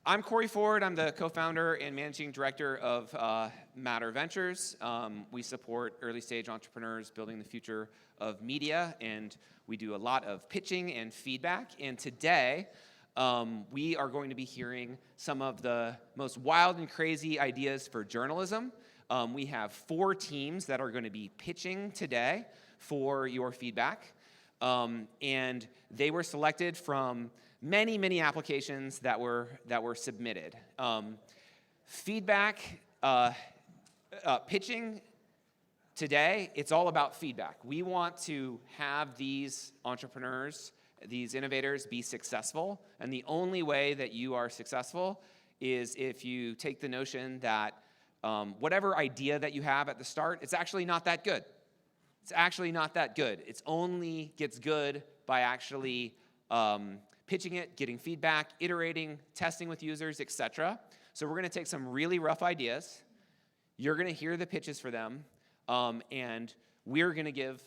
I'm Corey Ford. I'm the co-founder and managing director of Matter Ventures. We support early-stage entrepreneurs building the future of media, and we do a lot of pitching and feedback. And today, we are going to be hearing some of the most wild and crazy ideas for journalism. We have 4 teams that are going to be pitching today for your feedback. And they were selected from many applications that were submitted. Feedback, pitching today, it's all about feedback. We want to have these entrepreneurs, these innovators be successful, and the only way that you are successful is if you take the notion that whatever idea that you have at the start, it's actually not that good. It's actually not that good. It only gets good by actually pitching it, getting feedback, iterating, testing with users, etc. So we're going to take some really rough ideas. You're going to hear the pitches for them, and we're going to give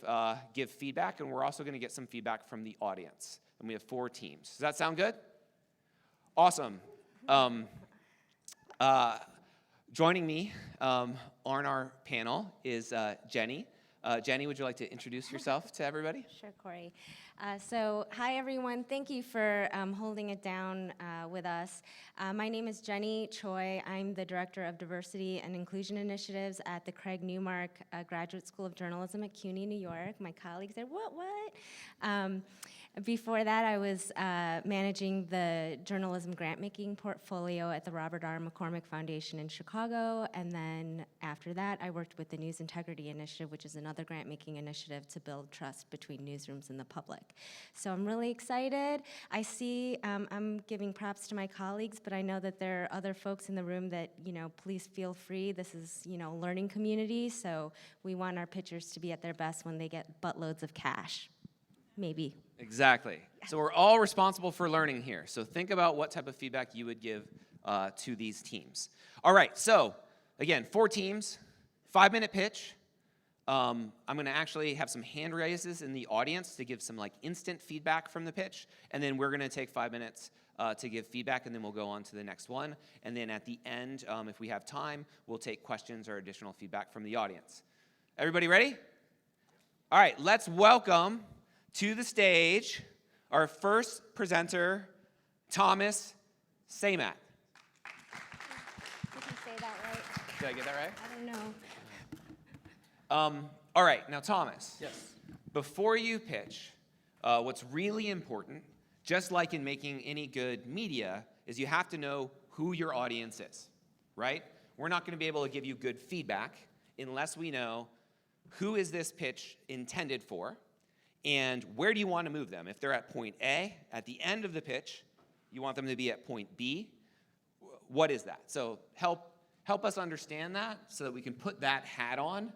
feedback, and we're also going to get some feedback from the audience. And we have 4 teams. Does that sound good? Awesome. Joining me on our panel is Jenny. Jenny, would you like to introduce yourself to everybody? Sure, Corey. So, hi everyone. Thank you for holding it down with us. My name is Jenny Choi. I'm the Director of Diversity and Inclusion Initiatives at the Craig Newmark Graduate School of Journalism at CUNY, New York. My colleagues are, what? Before that, I was managing the journalism grant-making portfolio at the Robert R. McCormick Foundation in Chicago, and then after that, I worked with the News Integrity Initiative, which is another grant-making initiative to build trust between newsrooms and the public. So I'm really excited. I see I'm giving props to my colleagues, but I know that there are other folks in the room that, please feel free. This is, learning community, so we want our pitchers to be at their best when they get buttloads of cash. Maybe. Exactly. So we're all responsible for learning here. So think about what type of feedback you would give to these teams. All right, so again, 4 teams, 5-minute pitch. I'm going to actually have some hand raises in the audience to give some instant feedback from the pitch, and then we're going to take 5 minutes to give feedback, and then we'll go on to the next one. And then at the end, if we have time, we'll take questions or additional feedback from the audience. Everybody ready? All right, let's welcome to the stage our first presenter, Thomas Seymat. Did you say that right? Did I get that right? I don't know. All right, now Thomas. Yes. Before you pitch, what's really important, just like in making any good media, is you have to know who your audience is, right? We're not going to be able to give you good feedback unless we know who is this pitch intended for, and where do you want to move them? If they're at point A, at the end of the pitch, you want them to be at point B. What is that? So help us understand that so that we can put that hat on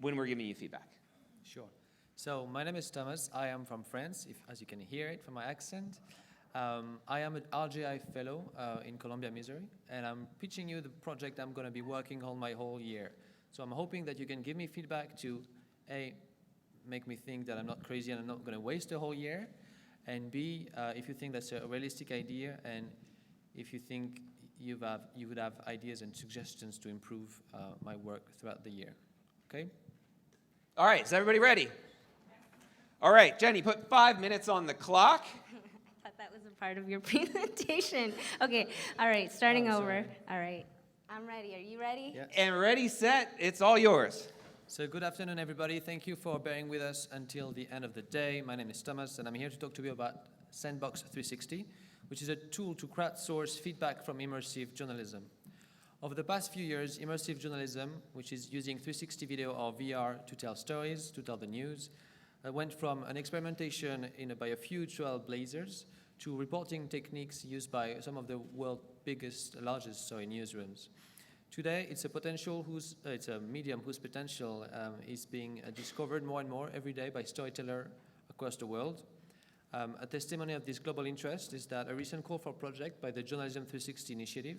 when we're giving you feedback. Sure. So my name is Thomas. I am from France, as you can hear it from my accent. I am an RJI fellow in Columbia, Missouri, and I'm pitching you the project I'm going to be working on my whole year. So I'm hoping that you can give me feedback to A, make me think that I'm not crazy and I'm not going to waste the whole year, and B, if you think that's a realistic idea, and if you think you would have ideas and suggestions to improve my work throughout the year. Okay? All right, is everybody ready? All right, Jenny, put 5 minutes on the clock. I thought that was a part of your presentation. Okay, all right, starting over. All right, I'm ready. Are you ready? Yes. And ready, set, it's all yours. So good afternoon, everybody. Thank you for bearing with us until the end of the day. My name is Thomas, and I'm here to talk to you about Sandbox 360, which is a tool to crowdsource feedback from immersive journalism. Over the past few years, immersive journalism, which is using 360 video or VR to tell stories, to tell the news, went from an experimentation by a few trailblazers to reporting techniques used by some of the world's largest newsrooms. Today, it's a medium whose potential is being discovered more and more every day by storytellers across the world. A testimony of this global interest is that a recent call for project by the Journalism 360 initiative,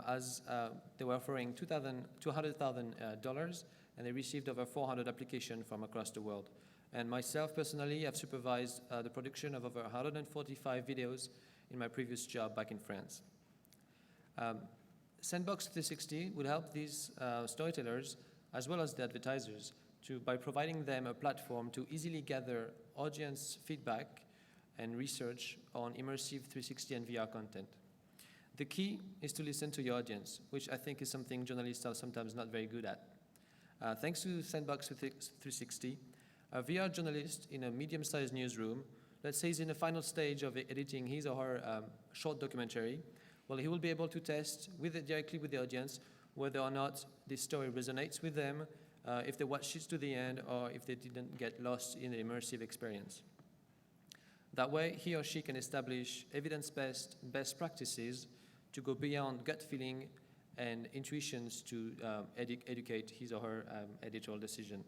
as they were offering $200,000, and they received over 400 applications from across the world. And myself, personally, have supervised the production of over 145 videos in my previous job back in France. Sandbox 360 would help these storytellers, as well as the advertisers, by providing them a platform to easily gather audience feedback and research on immersive 360 and VR content. The key is to listen to your audience, which I think is something journalists are sometimes not very good at. Thanks to Sandbox 360, a VR journalist in a medium-sized newsroom, let's say he's in the final stage of editing his or her short documentary, well, he will be able to test directly with the audience whether or not this story resonates with them, if they watched it to the end, or if they didn't get lost in the immersive experience. That way, he or she can establish evidence-based best practices to go beyond gut feeling and intuitions to educate his or her editorial decision.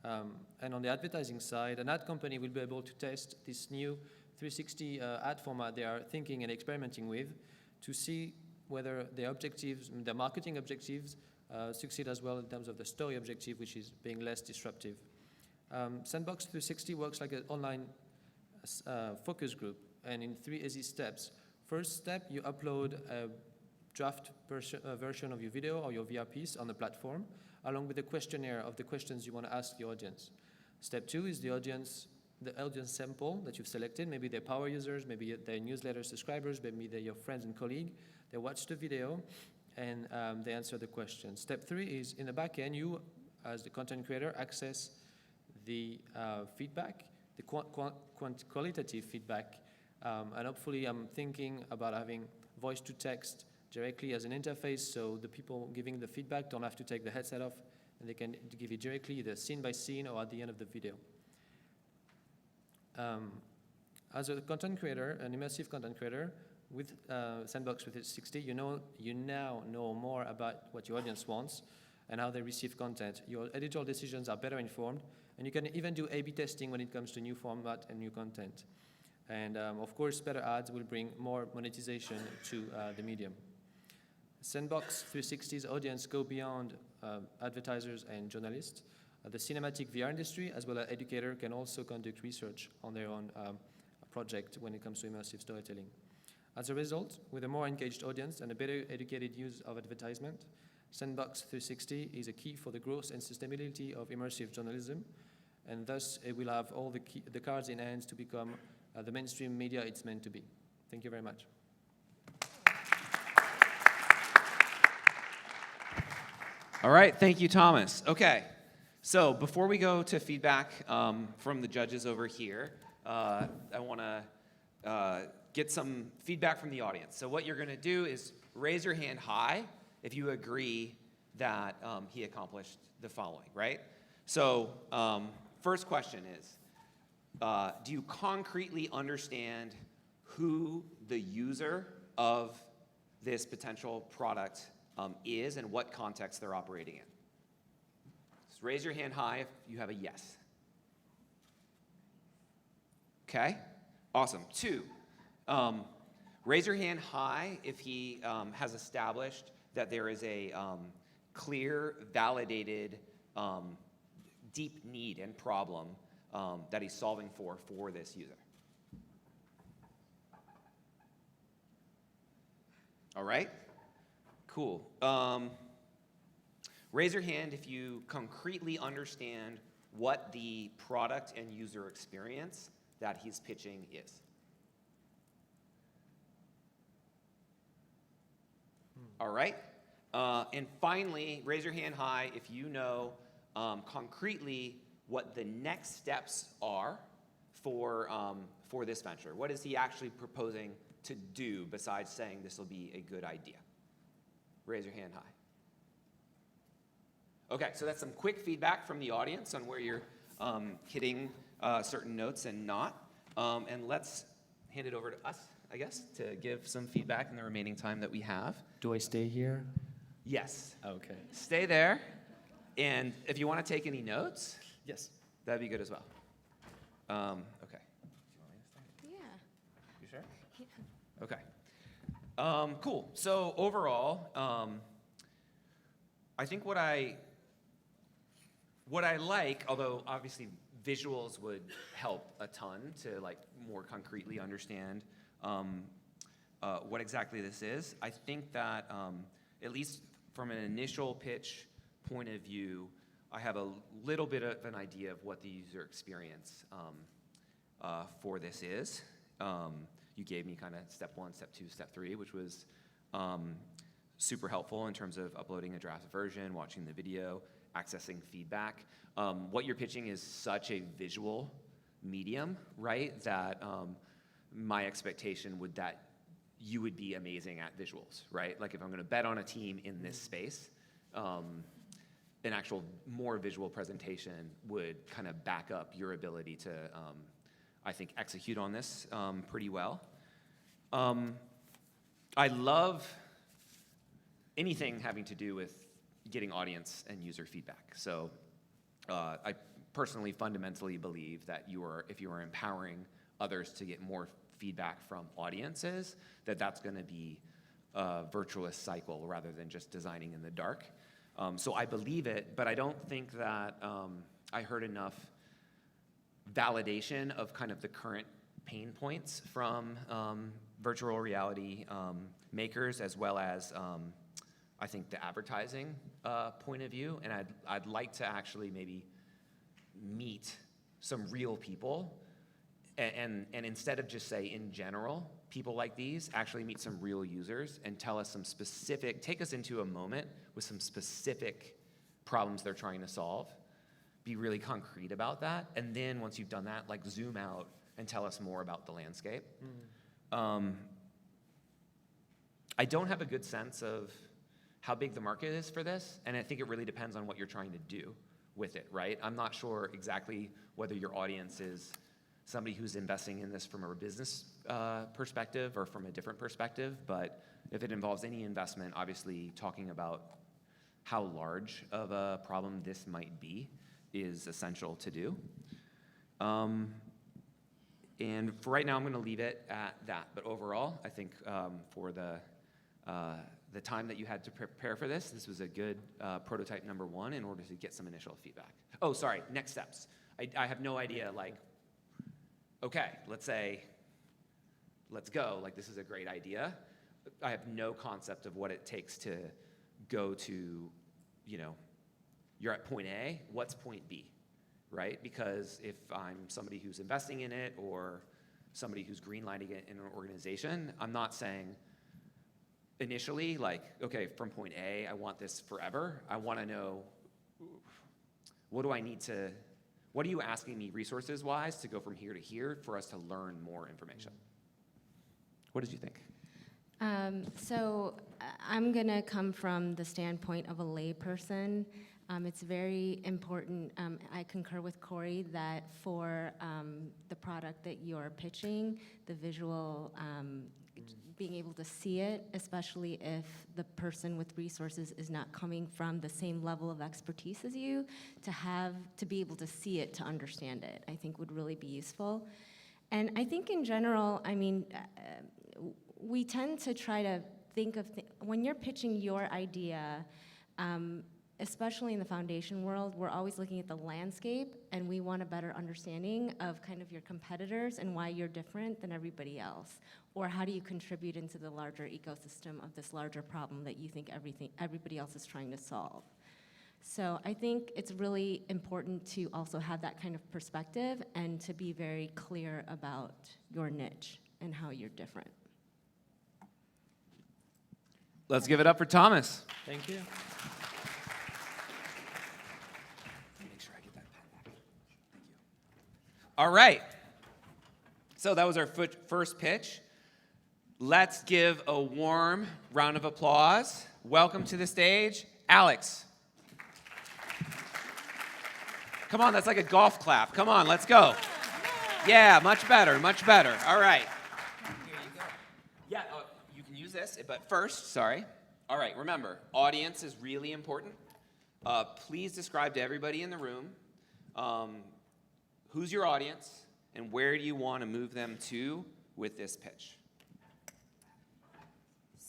And on the advertising side, an ad company will be able to test this new 360 ad format they are thinking and experimenting with to see whether their objectives, their marketing objectives, succeed as well in terms of the story objective, which is being less disruptive. Sandbox 360 works like an online focus group, and in 3 easy steps. First step, you upload a draft version of your video or your VR piece on the platform, along with a questionnaire of the questions you want to ask your audience. Step 2 is the audience sample that you've selected. Maybe they're power users, maybe they're newsletter subscribers, maybe they're your friends and colleagues. They watch the video and they answer the question. Step 3 is in the back end, you, as the content creator, access the feedback, the qualitative feedback, and hopefully I'm thinking about having voice to text directly as an interface, so the people giving the feedback don't have to take the headset off, and they can give it directly, either scene by scene or at the end of the video. As a content creator, an immersive content creator, with Sandbox 360, you now know more about what your audience wants and how they receive content. Your editorial decisions are better informed, and you can even do A/B testing when it comes to new format and new content. And of course, better ads will bring more monetization to the medium. Sandbox 360's audience go beyond advertisers and journalists. The cinematic VR industry, as well as educator, can also conduct research on their own project when it comes to immersive storytelling. As a result, with a more engaged audience and a better educated use of advertisement, Sandbox 360 is a key for the growth and sustainability of immersive journalism, and thus it will have all the cards in hand to become the mainstream media it's meant to be. Thank you very much. All right, thank you, Thomas. Okay, so before we go to feedback from the judges over here, I want to get some feedback from the audience. So what you're going to do is raise your hand high if you agree that he accomplished the following, right? So first question is, do you concretely understand who the user of this potential product is and what context they're operating in? Just raise your hand high if you have a yes. Okay, awesome. 2, raise your hand high if he has established that there is a clear, validated, deep need and problem that he's solving for this user. All right, cool. Raise your hand if you concretely understand what the product and user experience that he's pitching is. All right, and finally, raise your hand high if you know concretely what the next steps are for this venture. What is he actually proposing to do besides saying this will be a good idea? Raise your hand high. Okay, so that's some quick feedback from the audience on where you're hitting certain notes and not. And let's hand it over to us, I guess, to give some feedback in the remaining time that we have. Do I stay here? Yes. Okay. Stay there. And if you want to take any notes, Yes. that'd be good as well. Okay. Yeah. You sure? Yeah. Okay. Cool. So overall, I think what I like, although obviously visuals would help a ton to like more concretely understand what exactly this is. I think that, at least from an initial pitch point of view, I have a little bit of an idea of what the user experience for this is. You gave me kind of step 1, step 2, step 3, which was super helpful in terms of uploading a draft version, watching the video, accessing feedback. What you're pitching is such a visual medium, right, that my expectation would that you would be amazing at visuals, right? Like if I'm gonna bet on a team in this space, an actual more visual presentation would kind of back up your ability to, I think, execute on this pretty well. I love anything having to do with getting audience and user feedback. So I personally fundamentally believe that if you are empowering others to get more feedback from audiences, that's gonna be a virtuous cycle rather than just designing in the dark. So I believe it, but I don't think that I heard enough validation of kind of the current pain points from virtual reality makers, as well as I think the advertising point of view. And I'd like to actually maybe meet some real people, and instead of just say in general, people like these, actually meet some real users and tell us take us into a moment with some specific problems they're trying to solve. Be really concrete about that, and then once you've done that, like zoom out and tell us more about the landscape. I don't have a good sense of how big the market is for this, and I think it really depends on what you're trying to do with it, right? I'm not sure exactly whether your audience is somebody who's investing in this from a business perspective or from a different perspective, but if it involves any investment, obviously talking about how large of a problem this might be is essential to do. And for right now, I'm gonna leave it at that. But overall, I think for the time that you had to prepare for this was a good prototype number 1 in order to get some initial feedback. Oh, sorry, next steps. I have no idea, like, okay, let's go, like this is a great idea. I have no concept of what it takes to go to, you're at point A, what's point B, right? Because if I'm somebody who's investing in it or somebody who's greenlighting it in an organization, I'm not saying initially, like, okay, from point A, I want this forever. I wanna know, what are you asking me resources-wise to go from here to here for us to learn more information? What did you think? So I'm gonna come from the standpoint of a layperson. It's very important, I concur with Corey, that for the product that you're pitching, the visual, being able to see it, especially if the person with resources is not coming from the same level of expertise as you, to be able to see it, to understand it, I think would really be useful. And I think in general, we tend to try to think of, when you're pitching your idea, especially in the foundation world, we're always looking at the landscape, and we want a better understanding of kind of your competitors and why you're different than everybody else. Or how do you contribute into the larger ecosystem of this larger problem that you think everybody else is trying to solve. So I think it's really important to also have that kind of perspective and to be very clear about your niche and how you're different. Let's give it up for Thomas. Thank you. Make sure I get that pen back. Thank you. All right. So that was our first pitch. Let's give a warm round of applause. Welcome to the stage, Alex. Come on, that's like a golf clap. Come on, let's go. Yeah, much better, much better. All right. Here you go. Yeah, you can use this, but first, sorry. All right, remember, audience is really important. Please describe to everybody in the room who's your audience and where do you want to move them to with this pitch.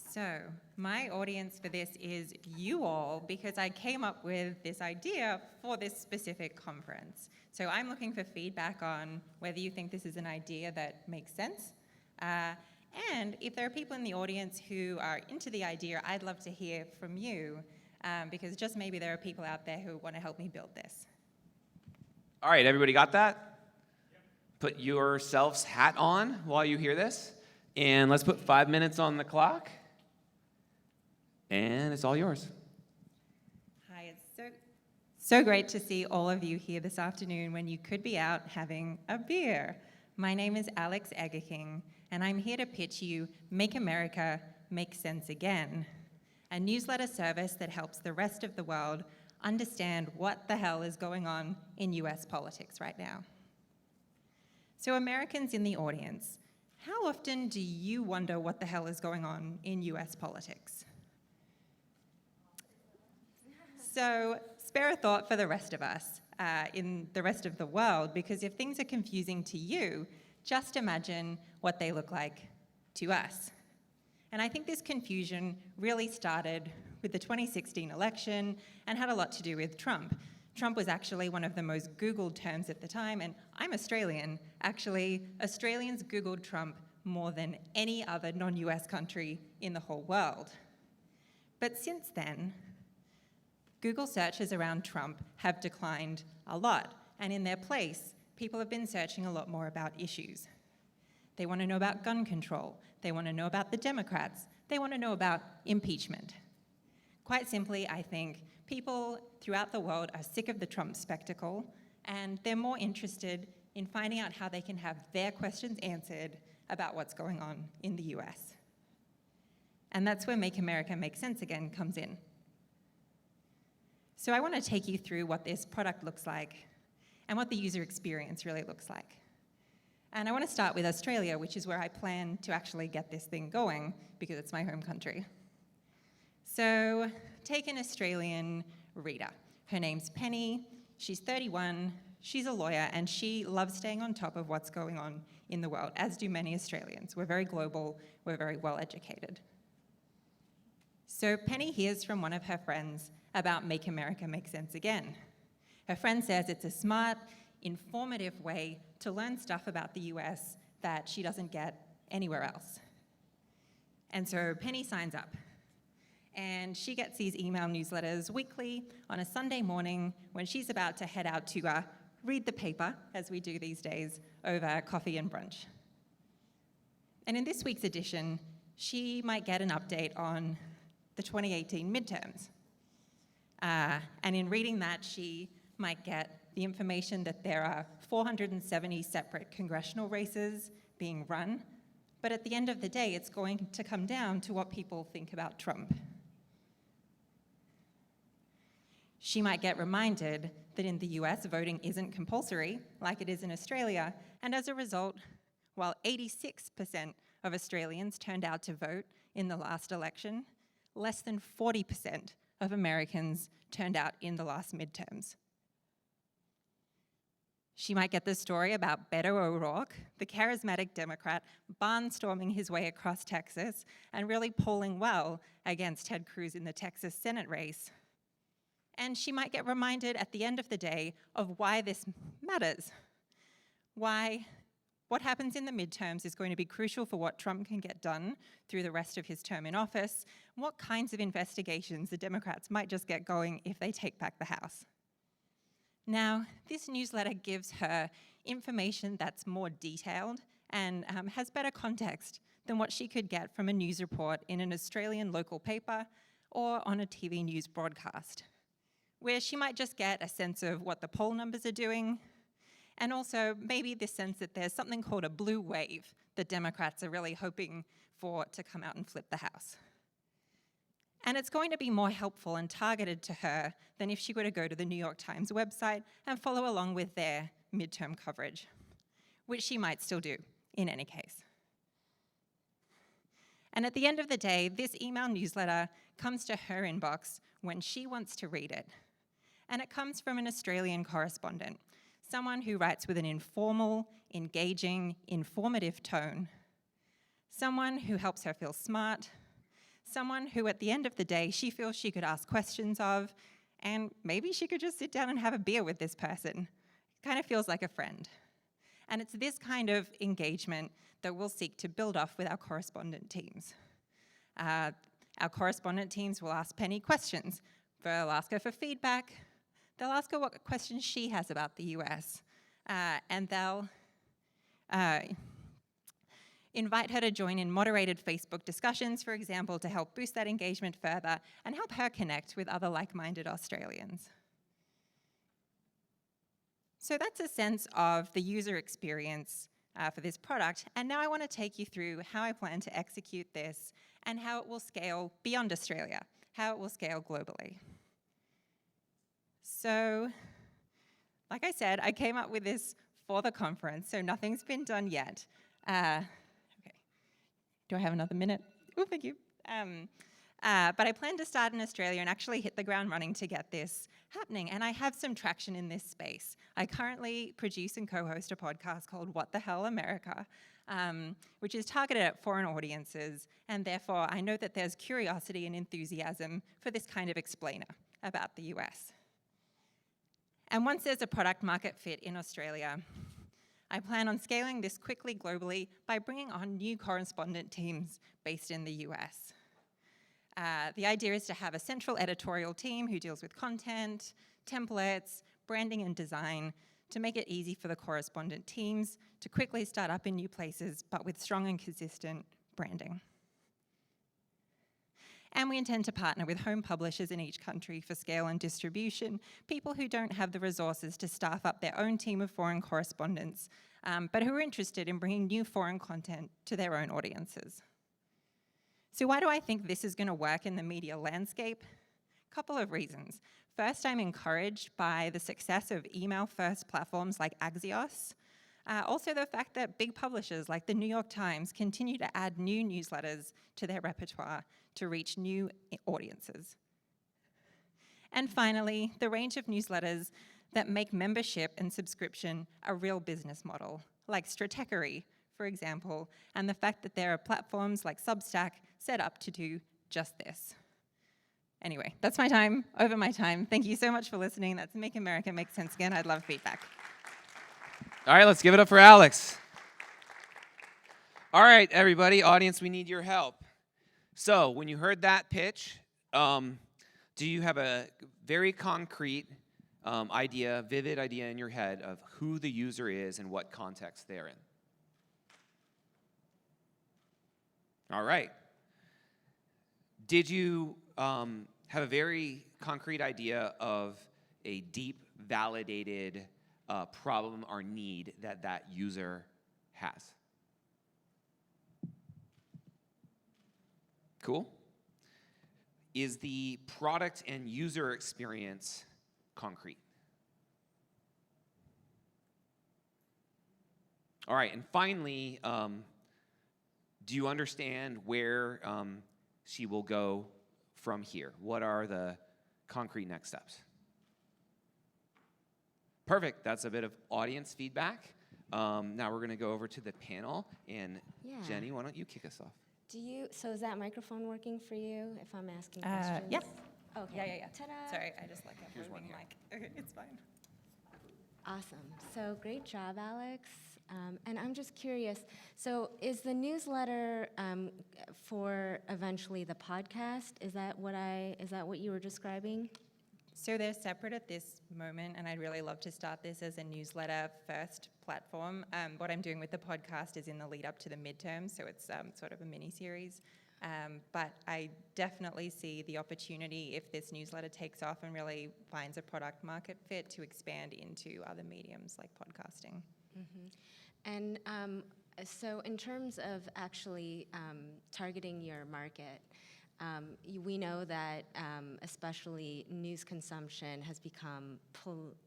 So my audience for this is you all, because I came up with this idea for this specific conference. So I'm looking for feedback on whether you think this is an idea that makes sense. And if there are people in the audience who are into the idea, I'd love to hear from you, because just maybe there are people out there who want to help me build this. All right, everybody got that? Put yourselves hat on while you hear this. And let's put 5 minutes on the clock. And it's all yours. Hi, it's so great to see all of you here this afternoon when you could be out having a beer. My name is Alex Eggerking, and I'm here to pitch you Make America Make Sense Again, a newsletter service that helps the rest of the world understand what the hell is going on in US politics right now. So Americans in the audience, how often do you wonder what the hell is going on in US politics? So spare a thought for the rest of us in the rest of the world, because if things are confusing to you, just imagine what they look like to us. And I think this confusion really started with the 2016 election and had a lot to do with Trump. Trump was actually one of the most Googled terms at the time, and I'm Australian. Actually, Australians Googled Trump more than any other non-US country in the whole world. But since then, Google searches around Trump have declined a lot, and in their place, people have been searching a lot more about issues. They want to know about gun control. They want to know about the Democrats. They want to know about impeachment. Quite simply, I think people throughout the world are sick of the Trump spectacle, and they're more interested in finding out how they can have their questions answered about what's going on in the US. And that's where Make America Make Sense Again comes in. So I want to take you through what this product looks like and what the user experience really looks like. And I want to start with Australia, which is where I plan to actually get this thing going, because it's my home country. So take an Australian reader. Her name's Penny. She's 31. She's a lawyer, and she loves staying on top of what's going on in the world, as do many Australians. We're very global. We're very well educated. So Penny hears from one of her friends about Make America Make Sense Again. Her friend says it's a smart, informative way to learn stuff about the US that she doesn't get anywhere else. And so Penny signs up. And she gets these email newsletters weekly on a Sunday morning when she's about to head out to read the paper, as we do these days, over coffee and brunch. And in this week's edition, she might get an update on the 2018 midterms. And in reading that, she might get the information that there are 470 separate congressional races being run, but at the end of the day, it's going to come down to what people think about Trump. She might get reminded that in the US, voting isn't compulsory, like it is in Australia, and as a result, while 86% of Australians turned out to vote in the last election, less than 40% of Americans turned out in the last midterms. She might get the story about Beto O'Rourke, the charismatic Democrat, barnstorming his way across Texas and really polling well against Ted Cruz in the Texas Senate race. And she might get reminded at the end of the day of why this matters. Why what happens in the midterms is going to be crucial for what Trump can get done through the rest of his term in office, and what kinds of investigations the Democrats might just get going if they take back the House. Now, this newsletter gives her information that's more detailed and has better context than what she could get from a news report in an Australian local paper or on a TV news broadcast, where she might just get a sense of what the poll numbers are doing, and also maybe the sense that there's something called a blue wave that Democrats are really hoping for to come out and flip the House. And it's going to be more helpful and targeted to her than if she were to go to the New York Times website and follow along with their midterm coverage, which she might still do in any case. And at the end of the day, this email newsletter comes to her inbox when she wants to read it. And it comes from an Australian correspondent, someone who writes with an informal, engaging, informative tone, someone who helps her feel smart, someone who at the end of the day she feels she could ask questions of, and maybe she could just sit down and have a beer with this person. Kind of feels like a friend. And it's this kind of engagement that we'll seek to build off with our correspondent teams. Our correspondent teams will ask Penny questions. They'll ask her for feedback. They'll ask her what questions she has about the US. And they'll invite her to join in moderated Facebook discussions, for example, to help boost that engagement further and help her connect with other like-minded Australians. So that's a sense of the user experience for this product. And now I want to take you through how I plan to execute this and how it will scale beyond Australia, how it will scale globally. So, like I said, I came up with this for the conference, so nothing's been done yet. Okay. Do I have another minute? Oh, thank you. But I plan to start in Australia and actually hit the ground running to get this happening. And I have some traction in this space. I currently produce and co-host a podcast called What the Hell America, which is targeted at foreign audiences. And therefore, I know that there's curiosity and enthusiasm for this kind of explainer about the US. And once there's a product market fit in Australia, I plan on scaling this quickly globally by bringing on new correspondent teams based in the US. The idea is to have a central editorial team who deals with content, templates, branding and design to make it easy for the correspondent teams to quickly start up in new places, but with strong and consistent branding. And we intend to partner with home publishers in each country for scale and distribution, people who don't have the resources to staff up their own team of foreign correspondents, but who are interested in bringing new foreign content to their own audiences. So why do I think this is going to work in the media landscape? A couple of reasons. First, I'm encouraged by the success of email-first platforms like Axios. Also the fact that big publishers like the New York Times continue to add new newsletters to their repertoire to reach new audiences. And finally, the range of newsletters that make membership and subscription a real business model, like Stratechery, for example, and the fact that there are platforms like Substack set up to do just this. Anyway, that's my time, over my time. Thank you so much for listening. That's Make America Make Sense Again. I'd love feedback. All right, let's give it up for Alex. All right, everybody, audience, we need your help. So when you heard that pitch, do you have a very concrete idea, vivid idea in your head of who the user is and what context they're in? All right. Did you have a very concrete idea of a deep, validated problem or need that that user has? Cool. Is the product and user experience concrete? All right, and finally, do you understand where she will go from here? What are the concrete next steps? Perfect. That's a bit of audience feedback. Now we're going to go over to the panel. And Jenny, why don't you kick us off? So is that microphone working for you if I'm asking questions? Yeah. Okay. Yeah. Ta-da. Sorry, I just like Here's one moving here. mic. Okay, it's fine. Awesome. So great job, Alex. And I'm just curious, so is the newsletter for eventually the podcast? Is that what you were describing? So they're separate at this moment, and I'd really love to start this as a newsletter-first platform. What I'm doing with the podcast is in the lead up to the midterm, so it's sort of a mini-series. But I definitely see the opportunity, if this newsletter takes off and really finds a product market fit, to expand into other mediums like podcasting. Mm-hmm. And so in terms of actually targeting your market, we know that especially news consumption has become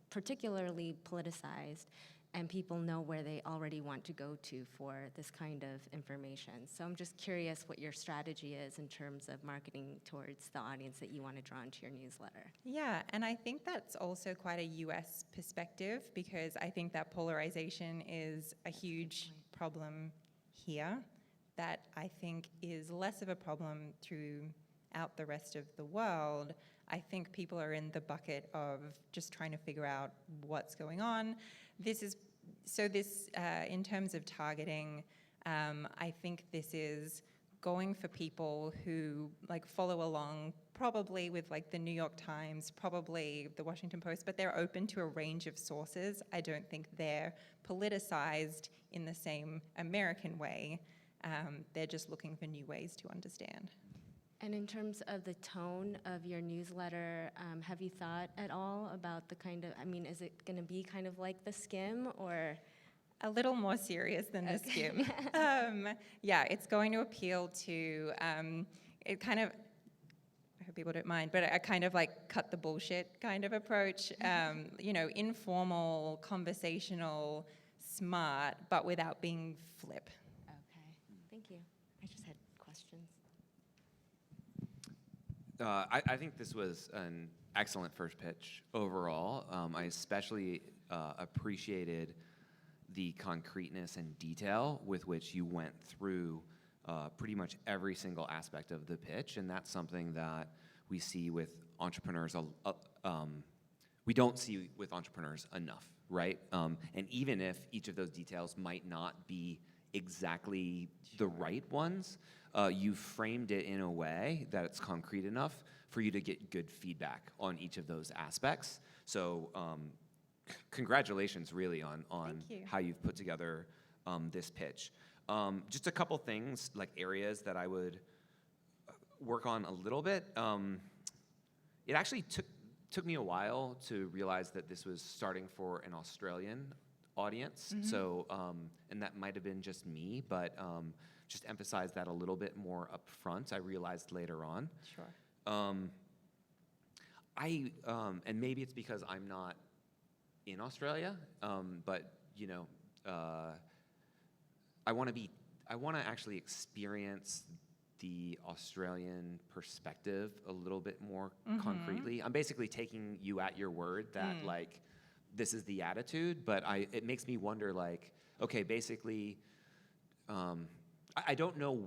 particularly politicized, and people know where they already want to go to for this kind of information. So I'm just curious what your strategy is in terms of marketing towards the audience that you want to draw into your newsletter. Yeah, and I think that's also quite a US perspective, because I think that polarization is a huge problem here that I think is less of a problem throughout the rest of the world. I think people are in the bucket of just trying to figure out what's going on. This is So this, in terms of targeting, I think this is going for people who like follow along probably with like the New York Times, probably the Washington Post, but they're open to a range of sources. I don't think they're politicized in the same American way. They're just looking for new ways to understand. And in terms of the tone of your newsletter, have you thought at all about the kind of, I mean, is it going to be kind of like the Skim or? A little more serious than the Skim. Yeah, it's going to appeal to, it kind of, I hope people don't mind, but a kind of like cut the bullshit kind of approach, you know, informal, conversational, smart, but without being flip. Okay, thank you. I just had questions. I think this was an excellent first pitch overall. I especially appreciated the concreteness and detail with which you went through pretty much every single aspect of the pitch, and that's something that we see with entrepreneurs. We don't see with entrepreneurs enough, right? And even if each of those details might not be exactly the right ones, you framed it in a way that it's concrete enough for you to get good feedback on each of those aspects. So congratulations really on how you've put together this pitch. Just a couple things, like areas that I would work on a little bit. It actually took me a while to realize that this was starting for an Australian audience. So, and that might have been just me, but just emphasize that a little bit more up front, I realized later on. Sure. And maybe it's because I'm not in Australia, but you know, I want to actually experience the Australian perspective a little bit more concretely. I'm basically taking you at your word that like this is the attitude, but it makes me wonder, like, okay, basically, I don't know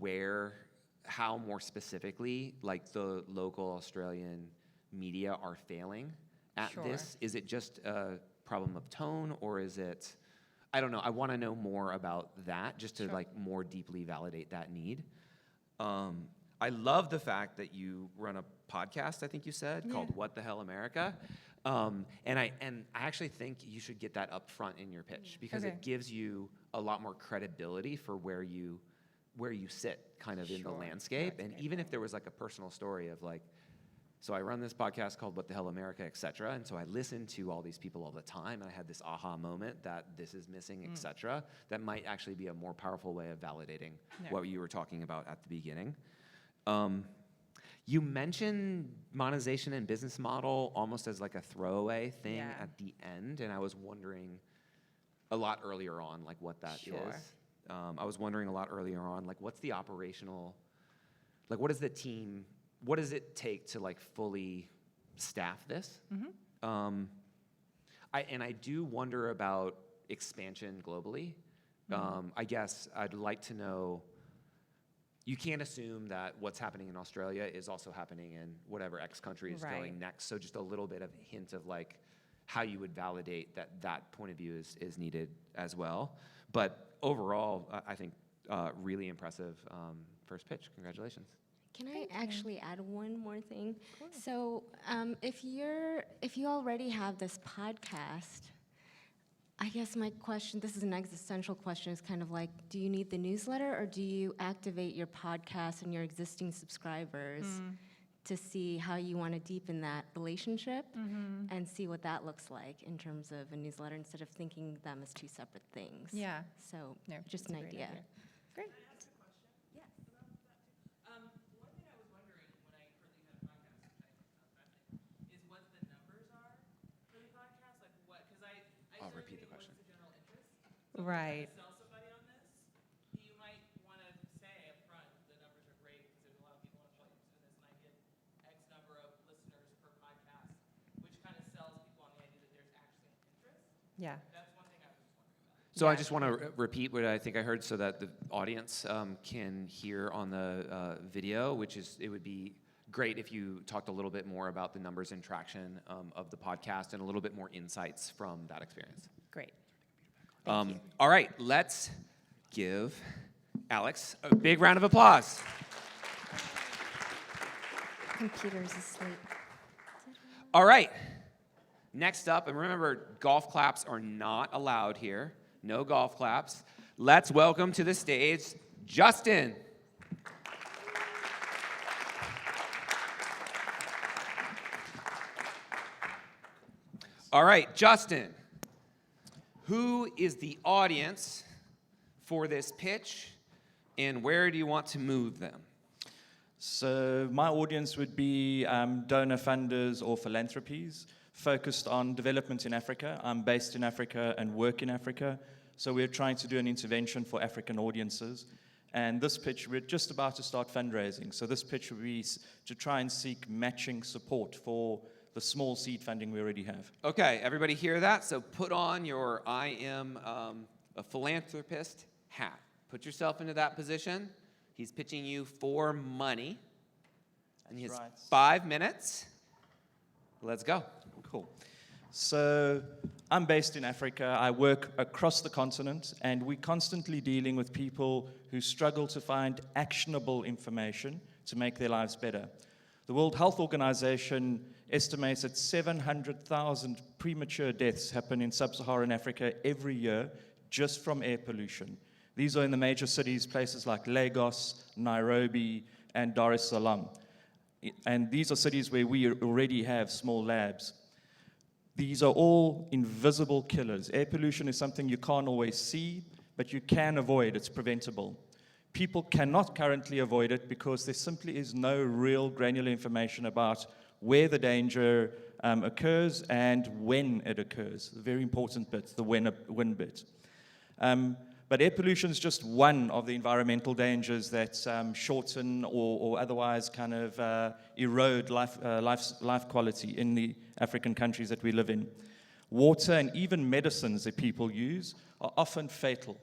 how more specifically, like the local Australian media are failing at this. Is it just a problem of tone, or is it, I don't know. I want to know more about that just to like more deeply validate that need. I love the fact that you run a podcast, I think you said, called What the Hell America. And I actually think you should get that up front in your pitch because it gives you a lot more credibility for where you sit kind of in the landscape. And even if there was like a personal story of like, so I run this podcast called What the Hell America, et cetera. And so I listen to all these people all the time. And I had this aha moment that this is missing, et cetera. That might actually be a more powerful way of validating what you were talking about at the beginning. You mentioned monetization and business model almost as like a throwaway thing at the end. And I was wondering a lot earlier on, like what that is. I was wondering a lot earlier on, like what's the operational, like what does it take to like fully staff this? I do wonder about expansion globally. I guess I'd like to know, you can't assume that what's happening in Australia is also happening in whatever X country is going next. So just a little bit of a hint of like how you would validate that point of view is needed as well. But overall, I think really impressive first pitch. Congratulations. Can I actually add one more thing? So if you already have this podcast, I guess my question, this is an existential question, is kind of like, do you need the newsletter or do you activate your podcast and your existing subscribers to see how you want to deepen that relationship and see what that looks like in terms of a newsletter instead of thinking them as two separate things? Yeah. So No, just that's an a great idea. Great. I'll repeat the question. Right. Sell somebody on this, you might want to say up front, the numbers are great because there's a lot of people on play using this, and I get X number of listeners per podcast, which kind of sells people on the idea that there's actually an interest. Yeah. That's one thing I was just wondering about. So I just want to repeat what I think I heard so that the audience can hear on the video, which is, it would be great if you talked a little bit more about the numbers and traction of the podcast and a little bit more insights from that experience. Great. All right, let's give Alex a big round of applause. Computer's asleep. All right, next up, and remember, golf claps are not allowed here. No golf claps. Let's welcome to the stage Justin. All right, Justin, who is the audience for this pitch, and where do you want to move them? So my audience would be donor funders or philanthropies focused on development in Africa. I'm based in Africa and work in Africa, so we're trying to do an intervention for African audiences. And this pitch, we're just about to start fundraising. So this pitch would be to try and seek matching support for the small seed funding we already have. Okay, everybody hear that? So put on your I am a philanthropist hat. Put yourself into that position. He's pitching you for money. And he has 5 minutes. Let's go. Cool. So I'm based in Africa. I work across the continent, and we're constantly dealing with people who struggle to find actionable information to make their lives better. The World Health Organization estimates that 700,000 premature deaths happen in sub-Saharan Africa every year just from air pollution. These are in the major cities, places like Lagos, Nairobi, and Dar es Salaam. And these are cities where we already have small labs. These are all invisible killers. Air pollution is something you can't always see, but you can avoid. It's preventable. People cannot currently avoid it because there simply is no real granular information about where the danger occurs and when it occurs. The very important bit, the when bit. But air pollution is just one of the environmental dangers that shorten or otherwise kind of erode life quality in the African countries that we live in. Water and even medicines that people use are often fatal.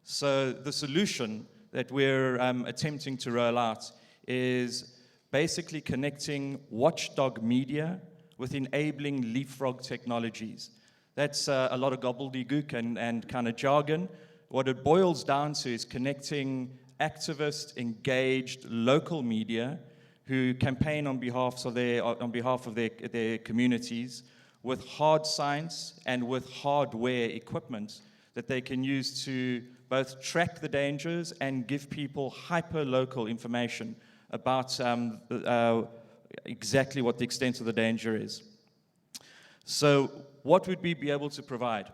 So the solution that we're attempting to roll out is basically connecting watchdog media with enabling leapfrog technologies. That's a lot of gobbledygook and kind of jargon. What it boils down to is connecting activist, engaged local media who campaign on behalf of their communities with hard science and with hardware equipment that they can use to both track the dangers and give people hyper-local information about exactly what the extent of the danger is. So what would we be able to provide?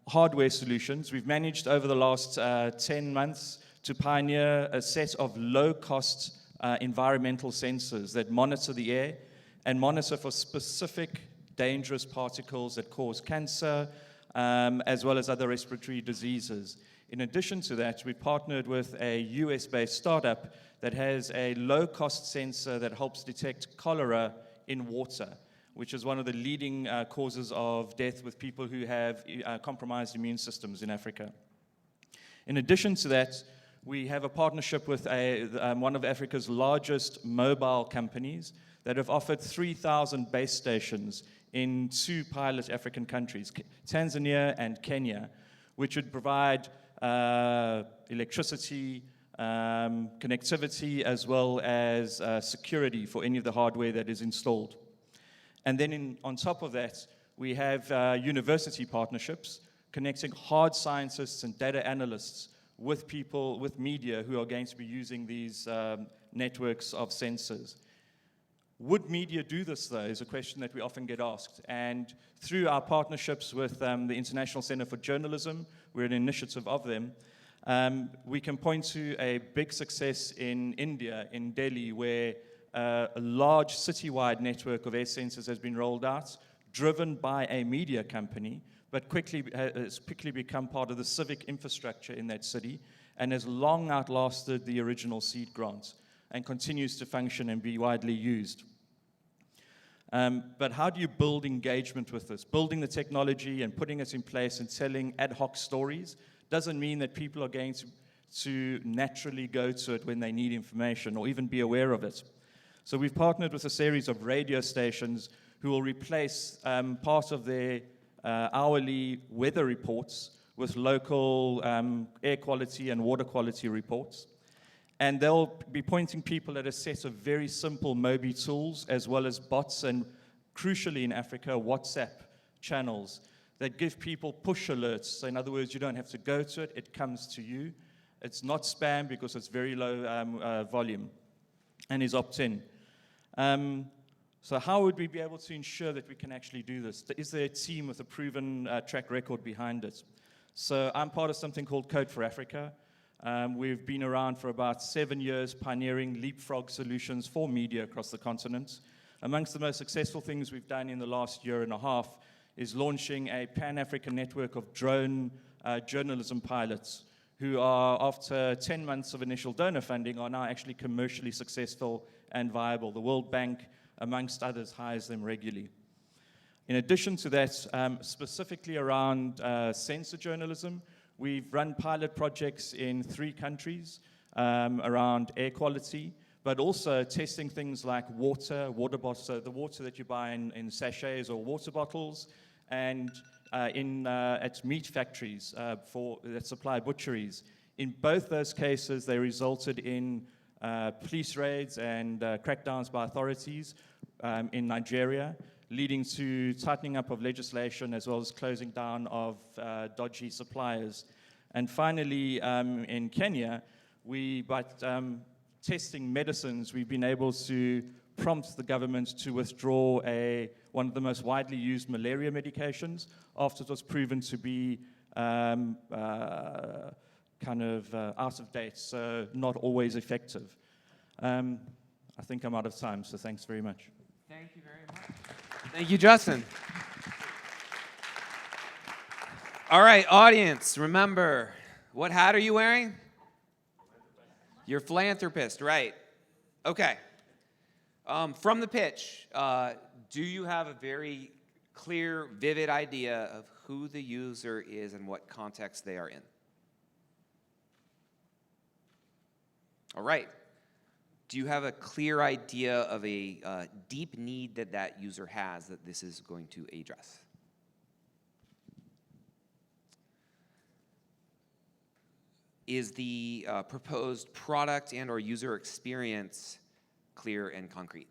Hardware solutions. We've managed over the last 10 months to pioneer a set of low-cost environmental sensors that monitor the air and monitor for specific dangerous particles that cause cancer, as well as other respiratory diseases. In addition to that, we partnered with a US-based startup that has a low-cost sensor that helps detect cholera in water, which is one of the leading causes of death with people who have compromised immune systems in Africa. In addition to that, we have a partnership with one of Africa's largest mobile companies that have offered 3,000 base stations in 2 pilot African countries, Tanzania and Kenya, which would provide electricity, connectivity, as well as security for any of the hardware that is installed. And then on top of that, we have university partnerships connecting hard scientists and data analysts with people, with media who are going to be using these networks of sensors. Would media do this, though, is a question that we often get asked. And through our partnerships with the International Center for Journalism, we're an initiative of them, we can point to a big success in India, in Delhi, where a large citywide network of air sensors has been rolled out, driven by a media company, but has quickly become part of the civic infrastructure in that city and has long outlasted the original seed grant and continues to function and be widely used. But how do you build engagement with this? Building the technology and putting it in place and telling ad hoc stories doesn't mean that people are going to naturally go to it when they need information or even be aware of it. So we've partnered with a series of radio stations who will replace part of their hourly weather reports with local air quality and water quality reports. And they'll be pointing people at a set of very simple Mobi tools, as well as bots and, crucially in Africa, WhatsApp channels that give people push alerts. So in other words, you don't have to go to it, it comes to you. It's not spam because it's very low volume and is opt-in. So how would we be able to ensure that we can actually do this? Is there a team with a proven track record behind it? So I'm part of something called Code for Africa. We've been around for about 7 years, pioneering leapfrog solutions for media across the continent. Amongst the most successful things we've done in the last year and a half is launching a Pan-African network of drone journalism pilots who are, after 10 months of initial donor funding, are now actually commercially successful and viable. The World Bank, amongst others, hires them regularly. In addition to that, specifically around sensor journalism, we've run pilot projects in 3 countries around air quality, but also testing things like water bottles, so the water that you buy in sachets or water bottles, and at meat factories that supply butcheries. In both those cases, they resulted in police raids and crackdowns by authorities in Nigeria, leading to tightening up of legislation as well as closing down of dodgy suppliers. And finally, in Kenya, by testing medicines, we've been able to prompt the government to withdraw one of the most widely used malaria medications after it was proven to be kind of out of date, so not always effective. I think I'm out of time, so thanks very much. Thank you very much. Thank you, Justin. All right, audience, remember, what hat are you wearing? You're philanthropist, right. Okay. From the pitch, do you have a very clear, vivid idea of who the user is and what context they are in? All right. Do you have a clear idea of a deep need that that user has that this is going to address? Is the proposed product and or user experience clear and concrete?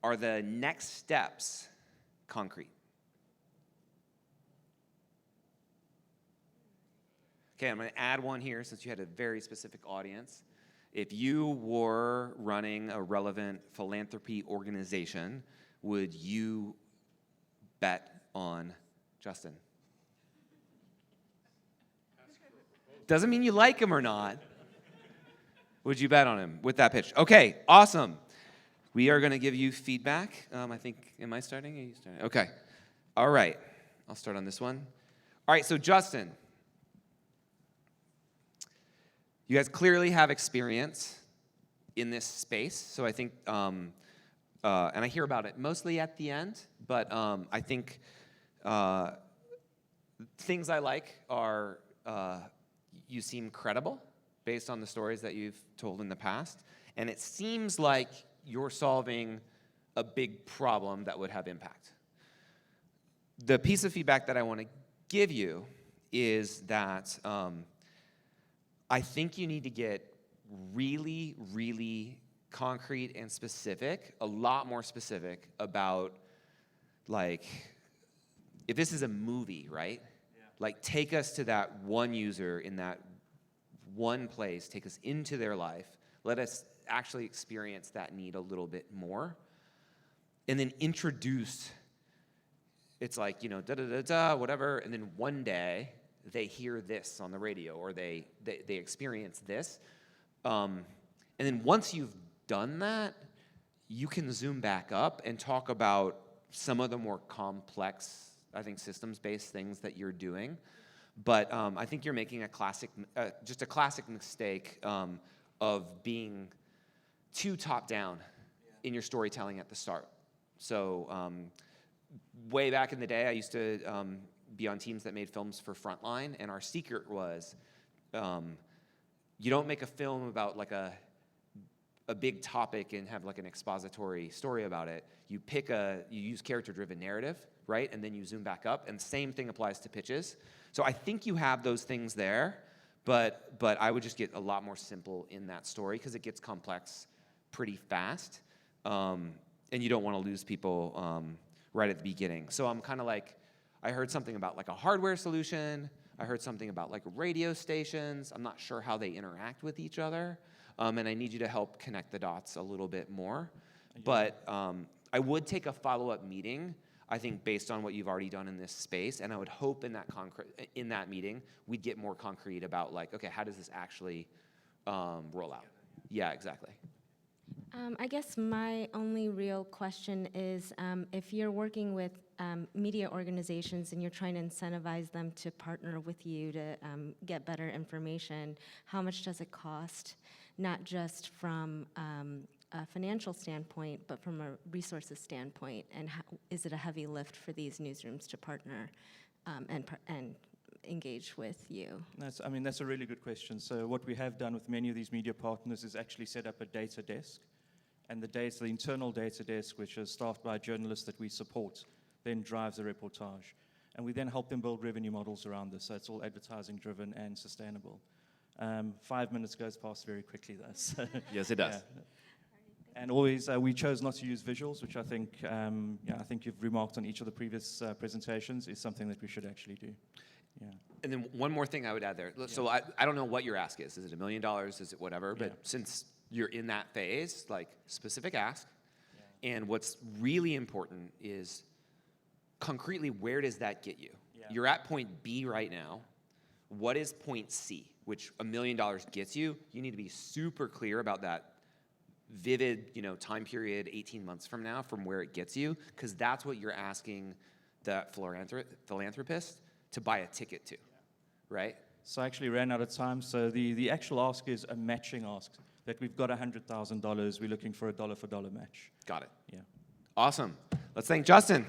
Are the next steps concrete? Okay, I'm going to add one here since you had a very specific audience. If you were running a relevant philanthropy organization, would you bet on Justin? Doesn't mean you like him or not. Would you bet on him with that pitch? Okay, awesome. We are going to give you feedback. I think, am I starting? Are you starting? Okay. All right. I'll start on this one. All right, so Justin, you guys clearly have experience in this space, so I think, and I hear about it mostly at the end, but I think things I like are you seem credible based on the stories that you've told in the past, and it seems like you're solving a big problem that would have impact. The piece of feedback that I want to give you is that I think you need to get really, really concrete and specific, a lot more specific about, like, if this is a movie, right? Yeah. Like, take us to that one user in that one place, take us into their life, let us actually experience that need a little bit more, and then introduce, it's like, you know, da-da-da-da, whatever, and then one day they hear this on the radio, or they experience this. And then once you've done that, you can zoom back up and talk about some of the more complex, I think, systems-based things that you're doing. But I think you're making a classic, just a classic mistake of being too top-down in your storytelling at the start. So way back in the day, I used to be on teams that made films for Frontline, and our secret was you don't make a film about like a a big topic and have like an expository story about it, you use character-driven narrative, right? And then you zoom back up, and the same thing applies to pitches. So I think you have those things there, but I would just get a lot more simple in that story because it gets complex pretty fast, and you don't want to lose people right at the beginning. So I'm kind of like, I heard something about like a hardware solution. I heard something about like radio stations. I'm not sure how they interact with each other. And I need you to help connect the dots a little bit more. But I would take a follow-up meeting, I think, based on what you've already done in this space. And I would hope in that meeting, we'd get more concrete about like, okay, how does this actually roll out? Yeah, exactly. I guess my only real question is if you're working with media organizations and you're trying to incentivize them to partner with you to get better information, how much does it cost, not just from a financial standpoint, but from a resources standpoint? And is it a heavy lift for these newsrooms to partner and engage with you? That's a really good question. So what we have done with many of these media partners is actually set up a data desk. And the internal data desk, which is staffed by journalists that we support, then drives the reportage. And we then help them build revenue models around this, so it's all advertising driven and sustainable. 5 minutes goes past very quickly though. So, Yes, it does. yeah. And always, we chose not to use visuals, which I think you've remarked on each of the previous presentations, is something that we should actually do. Yeah. And then one more thing I would add there. So I don't know what your ask is. Is it $1 million? Is it whatever? But since you're in that phase, like specific ask. Yeah. And what's really important is concretely, where does that get you? Yeah. You're at point B right now. What is point C, which $1 million gets you? You need to be super clear about that vivid, time period 18 months from now from where it gets you, because that's what you're asking that philanthropist to buy a ticket to, right? So I actually ran out of time. So the actual ask is a matching ask. That we've got $100,000, we're looking for a dollar for dollar match. Got it. Yeah. Awesome. Let's thank Justin.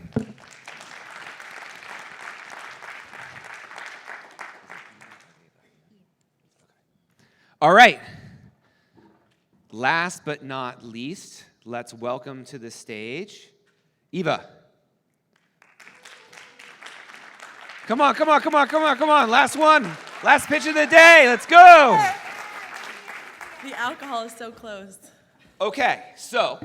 All right. Last but not least, let's welcome to the stage Eva. Come on. Last one. Last pitch of the day. Let's go. The alcohol is so closed. Okay, so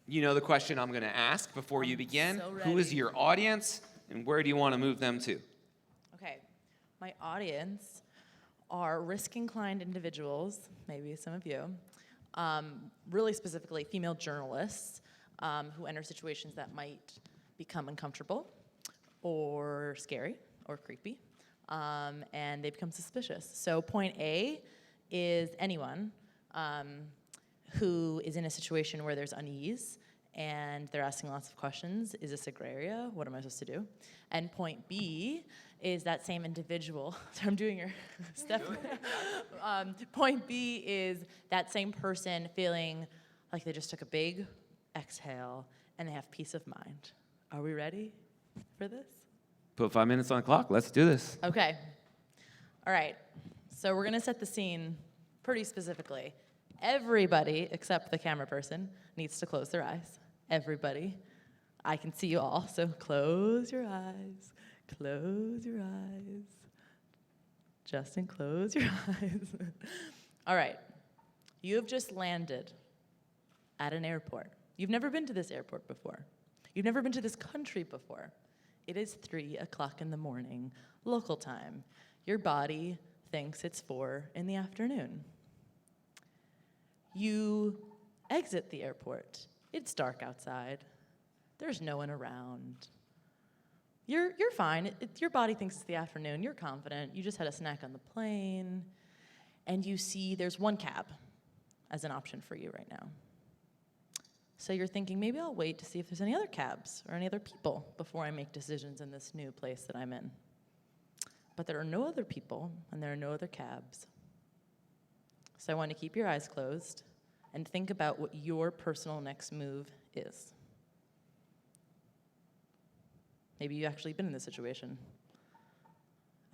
you know the question I'm going to ask before you begin. So Who is ready. your audience, and where do you want to move them to? Okay, my audience are risk-inclined individuals, maybe some of you, really specifically female journalists who enter situations that might become uncomfortable or scary or creepy, and they become suspicious. So point A is anyone who is in a situation where there's unease and they're asking lots of questions. Is this a gray area? What am I supposed to do? And point B is that same individual. So I'm doing your stuff. Point B is that same person feeling like they just took a big exhale and they have peace of mind. Are we ready for this? Put 5 minutes on the clock. Let's do this. Okay. All right. So we're going to set the scene pretty specifically. Everybody, except the camera person, needs to close their eyes. Everybody. I can see you all, so close your eyes. Close your eyes. Justin, close your eyes. All right. You have just landed at an airport. You've never been to this airport before. You've never been to this country before. It is 3 o'clock in the morning, local time. Your body thinks it's 4 in the afternoon. You exit the airport. It's dark outside. There's no one around. You're fine. Your body thinks it's the afternoon. You're confident. You just had a snack on the plane. And you see there's one cab as an option for you right now. So you're thinking, maybe I'll wait to see if there's any other cabs or any other people before I make decisions in this new place that I'm in. But there are no other people, and there are no other cabs. So I want you to keep your eyes closed and think about what your personal next move is. Maybe you've actually been in this situation.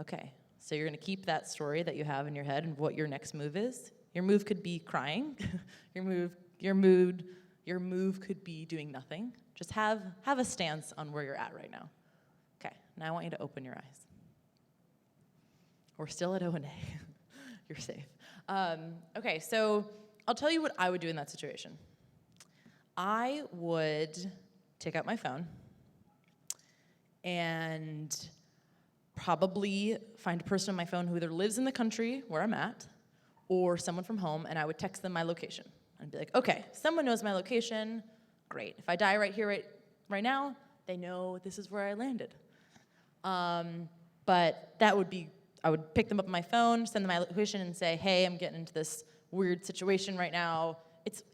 Okay, so you're going to keep that story that you have in your head and what your next move is. Your move could be crying. your move could be doing nothing. Just have a stance on where you're at right now. Okay, now I want you to open your eyes. We're still at ONA. You're safe. Okay, so I'll tell you what I would do in that situation. I would take out my phone and probably find a person on my phone who either lives in the country where I'm at or someone from home, and I would text them my location. I'd be like, okay, someone knows my location, great. If I die right here, right now, they know this is where I landed. But that would be, I would pick them up on my phone, send them my location, and say, hey, I'm getting into this weird situation right now.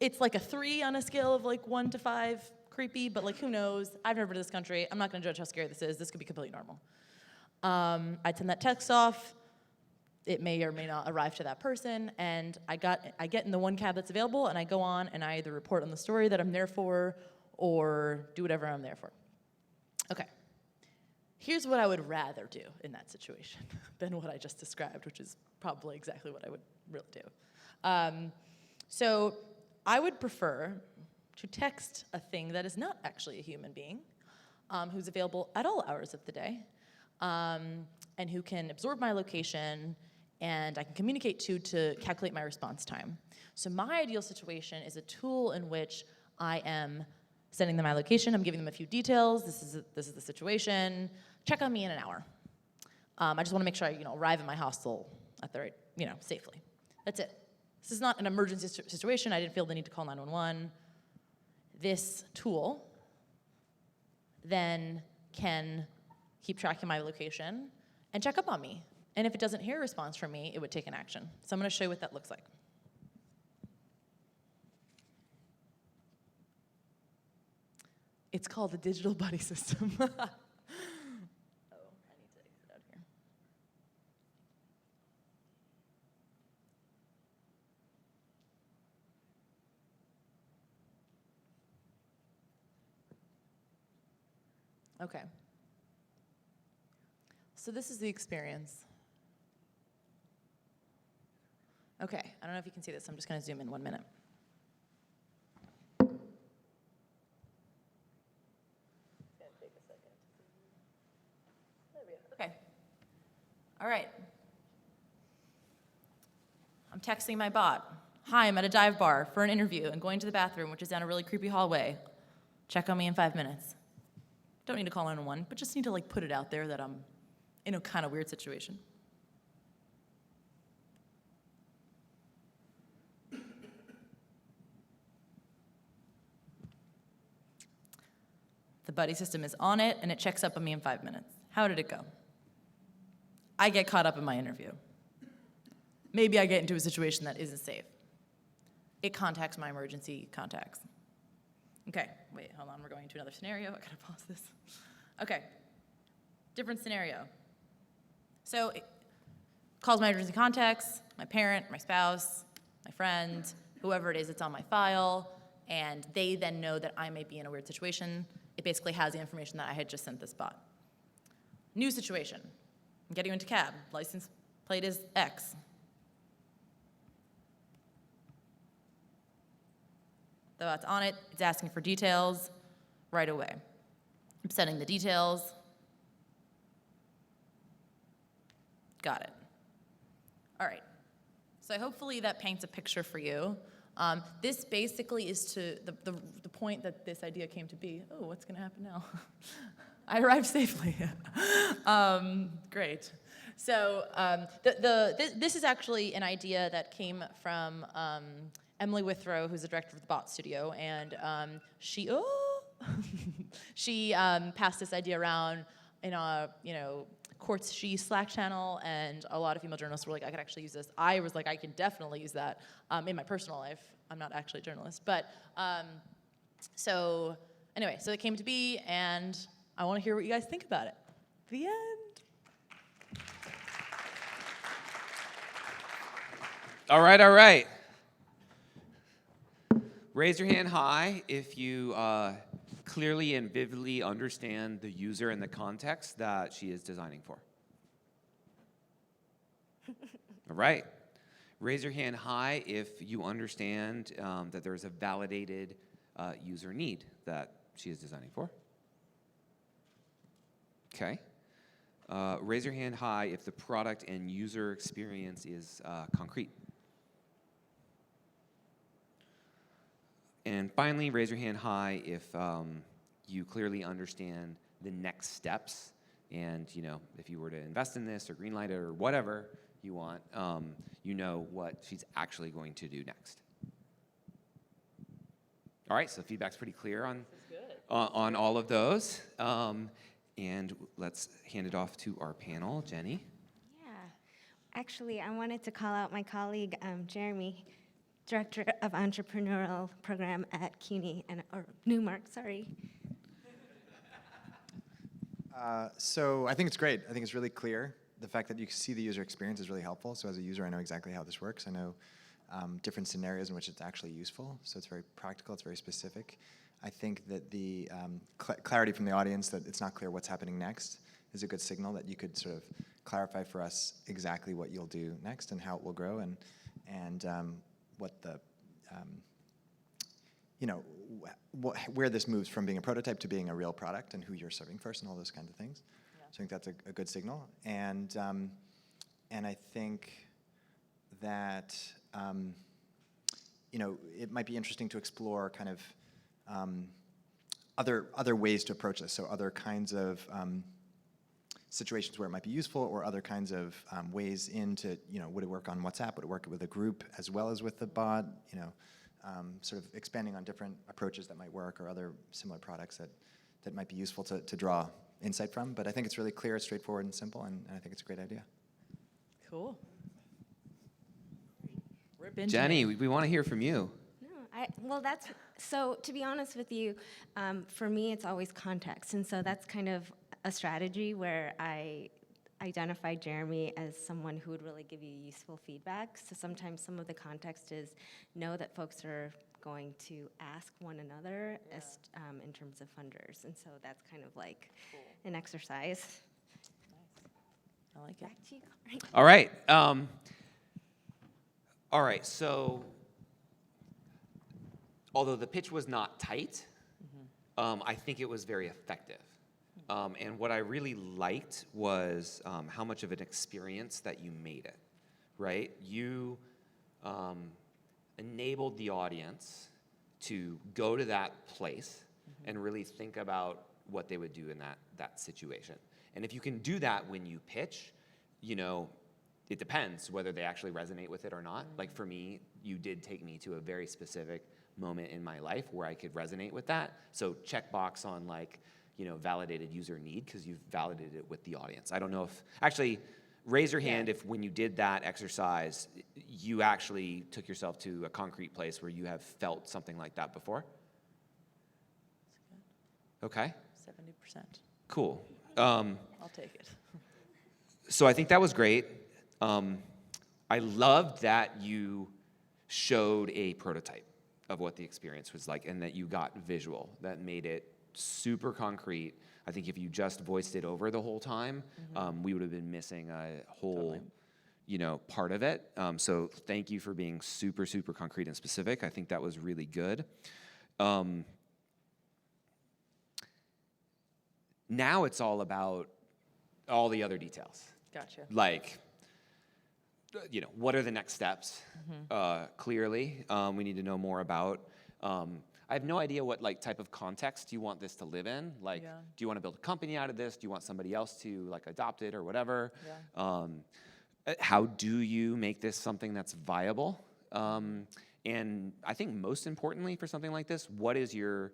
It's like a 3 on a scale of like 1 to 5, creepy, but like who knows? I've never been to this country. I'm not gonna judge how scary this is. This could be completely normal. I'd send that text off. It may or may not arrive to that person, and I get in the one cab that's available, and I go on and I either report on the story that I'm there for or do whatever I'm there for. Okay. Here's what I would rather do in that situation than what I just described, which is probably exactly what I would really do. So I would prefer to text a thing that is not actually a human being, who's available at all hours of the day, and who can absorb my location and I can communicate to calculate my response time. So my ideal situation is a tool in which I am sending them my location, I'm giving them a few details, this is the situation, check on me in an hour. I just want to make sure I arrive at my hostel at the right, safely. That's it. This is not an emergency situation. I didn't feel the need to call 911. This tool then can keep track of my location and check up on me. And if it doesn't hear a response from me, it would take an action. So I'm going to show you what that looks like. It's called the digital buddy system. Oh, I need to exit out here. Okay. So this is the experience. Okay, I don't know if you can see this. I'm just going to zoom in 1 minute. Okay. All right. I'm texting my bot. Hi, I'm at a dive bar for an interview and going to the bathroom, which is down a really creepy hallway. Check on me in 5 minutes. Don't need to call 911, but just need to put it out there that I'm in a kind of weird situation. The buddy system is on it, and it checks up on me in 5 minutes. How did it go? I get caught up in my interview. Maybe I get into a situation that isn't safe. It contacts my emergency contacts. Okay, wait, hold on, we're going to another scenario. I gotta pause this. Okay, different scenario. So it calls my emergency contacts, my parent, my spouse, my friend, whoever it is that's on my file, and they then know that I may be in a weird situation. It basically has the information that I had just sent this bot. New situation. I'm getting into cab. License plate is X. The bot's on it. It's asking for details right away. I'm sending the details. Got it. All right. So hopefully that paints a picture for you. This basically is to the point that this idea came to be. Oh, what's going to happen now? I arrived safely. Great. So this is actually an idea that came from Emily Withrow, who's the director of the Bot Studio, and she passed this idea around in a Quartz She Slack channel, and a lot of female journalists were like, I could actually use this. I was like, I can definitely use that in my personal life. I'm not actually a journalist, but so anyway, so it came to be, and I want to hear what you guys think about it. The end. All right. Raise your hand high if you clearly and vividly understand the user and the context that she is designing for. All right. Raise your hand high if you understand that there's a validated user need that she is designing for. Okay. Raise your hand high if the product and user experience is concrete. And finally, raise your hand high if you clearly understand the next steps, and if you were to invest in this or greenlight it or whatever you want, you know what she's actually going to do next. All right, so feedback's pretty clear on all of those. And let's hand it off to our panel, Jenny. Yeah. Actually, I wanted to call out my colleague, Jeremy, Director of Entrepreneurial Program at CUNY, or Newmark, sorry. So I think it's great. I think it's really clear. The fact that you see the user experience is really helpful. So as a user, I know exactly how this works. I know different scenarios in which it's actually useful. So it's very practical. It's very specific. I think that the clarity from the audience that it's not clear what's happening next is a good signal that you could sort of clarify for us exactly what you'll do next and how it will grow and what the where this moves from being a prototype to being a real product and who you're serving first and all those kinds of things. Yeah. So I think that's a good signal. And I think that it might be interesting to explore kind of other ways to approach this. So other kinds of situations where it might be useful, or other kinds of ways into, would it work on WhatsApp? Would it work with a group as well as with the bot? Sort of expanding on different approaches that might work, or other similar products that might be useful to draw insight from. But I think it's really clear, straightforward, and simple, and I think it's a great idea. Cool. Jenny, we want to hear from you. So to be honest with you, for me, it's always context. And so that's kind of a strategy where I identify Jeremy as someone who would really give you useful feedback. So sometimes some of the context is know that folks are going to ask one another as, in terms of funders. And so that's kind of like an exercise. Nice. I like it. Back to you, Corey. All right, so although the pitch was not tight, I think it was very effective. And what I really liked was how much of an experience that you made it, right? You enabled the audience to go to that place and really think about what they would do in that situation. And if you can do that when you pitch, it depends whether they actually resonate with it or not. Like for me, you did take me to a very specific moment in my life where I could resonate with that. So checkbox on validated user need, because you've validated it with the audience. I don't know if, actually, raise your hand if when you did that exercise, you actually took yourself to a concrete place where you have felt something like that before. Okay. 70%. Cool. I'll take it. So I think that was great. I loved that you showed a prototype of what the experience was like, and that you got visual. That made it super concrete. I think if you just voiced it over the whole time, we would have been missing a whole, part of it. So thank you for being super, super concrete and specific. I think that was really good. Now it's all about all the other details. Gotcha. Like, what are the next steps? Clearly, we need to know more about. I have no idea what type of context you want this to live in. Do you want to build a company out of this? Do you want somebody else to adopt it or whatever? Yeah. How do you make this something that's viable? And I think most importantly for something like this, what is your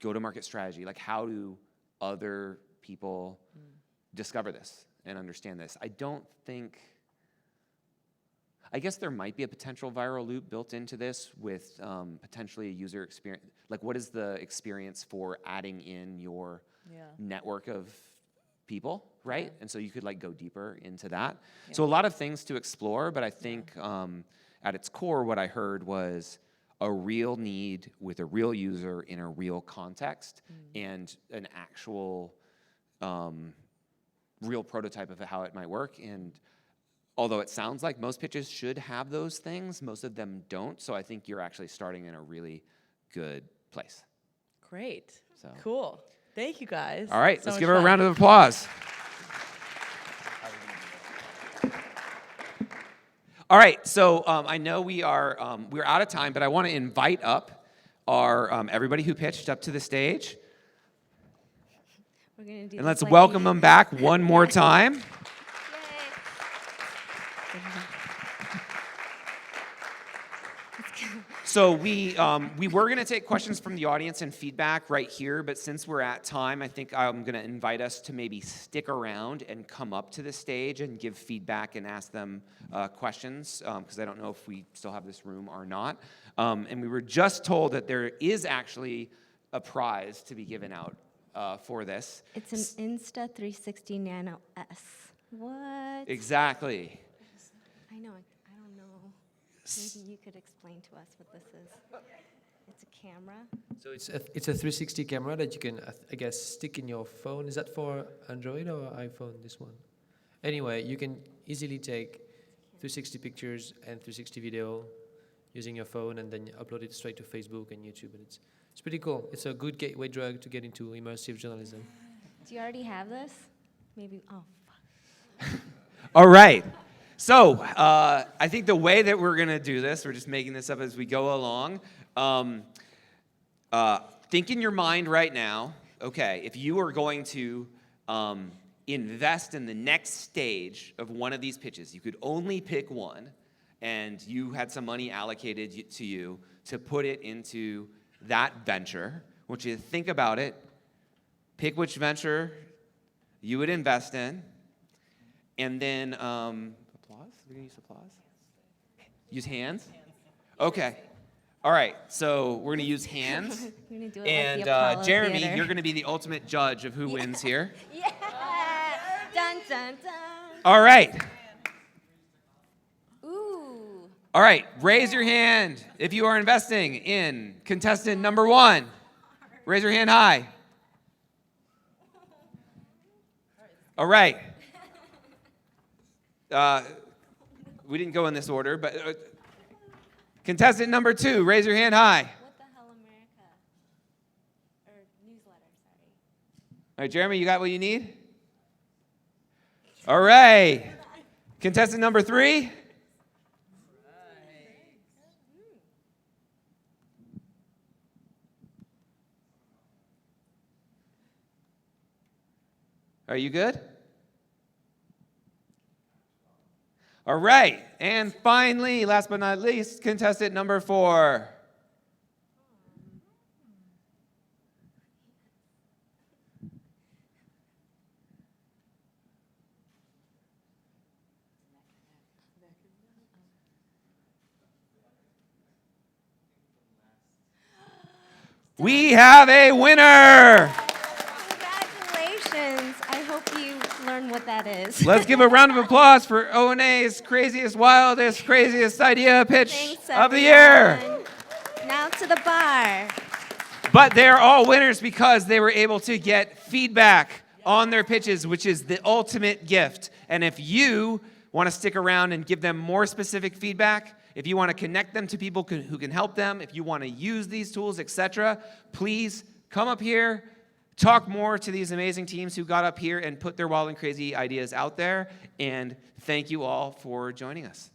go-to-market strategy? How do other people discover this and understand this? I guess there might be a potential viral loop built into this with potentially a user experience. What is the experience for adding in your network of people, right? Yeah. And so you could go deeper into that. Yeah. So a lot of things to explore, but I think at its core, what I heard was a real need with a real user in a real context and an actual real prototype of how it might work. And although it sounds like most pitches should have those things, most of them don't. So I think you're actually starting in a really good place. Great. So. Cool. Thank you, guys. All right, So let's much give her a fun. round of applause. All right, so I know we're out of time, but I want to invite up our everybody who pitched up to the stage, We're gonna do and this let's like welcome we- them back one more time. Yay. So we were going to take questions from the audience and feedback right here, but since we're at time, I think I'm going to invite us to maybe stick around and come up to the stage and give feedback and ask them questions, because I don't know if we still have this room or not. And we were just told that there is actually a prize to be given out for this. It's an Insta360 Nano S. What? Exactly. I know. I don't know. Maybe you could explain to us what this is. It's a camera. So it's a 360 camera that you can, I guess, stick in your phone. Is that for Android or iPhone, this one? Anyway, you can easily take 360 pictures and 360 video using your phone and then upload it straight to Facebook and YouTube. And it's pretty cool. It's a good gateway drug to get into immersive journalism. Do you already have this? Maybe. Oh, fuck. All right. So I think the way that we're going to do this, we're just making this up as we go along. Think in your mind right now, okay, if you are going to invest in the next stage of one of these pitches, you could only pick one, and you had some money allocated to you to put it into that venture. I want you to think about it, pick which venture you would invest in, and then applause? We're going to use applause? Use hands? Okay. All right, so we're going to use hands. We're gonna do it And like the Apollo Jeremy, Theater. you're going to be the ultimate judge of who wins here. Yeah. Dun dun dun. All right. Ooh. All right, raise your hand if you are investing in contestant number 1. Raise your hand high. All right. We didn't go in this order, but contestant number 2, raise your hand high. What the hell, America? Or newsletter, sorry. All right, Jeremy, you got what you need? All right. Contestant number 3. Are you good? All right. And finally, last but not least, contestant number 4. We have a winner. Congratulations. I hope you learn what that is. Let's give a round of applause for ONA's craziest, wildest, craziest idea pitch Thanks, of the year. everyone. Now to the bar. But they're all winners because they were able to get feedback on their pitches, which is the ultimate gift. And if you want to stick around and give them more specific feedback, if you want to connect them to people who can help them, if you want to use these tools, etc., please come up here, talk more to these amazing teams who got up here and put their wild and crazy ideas out there. And thank you all for joining us.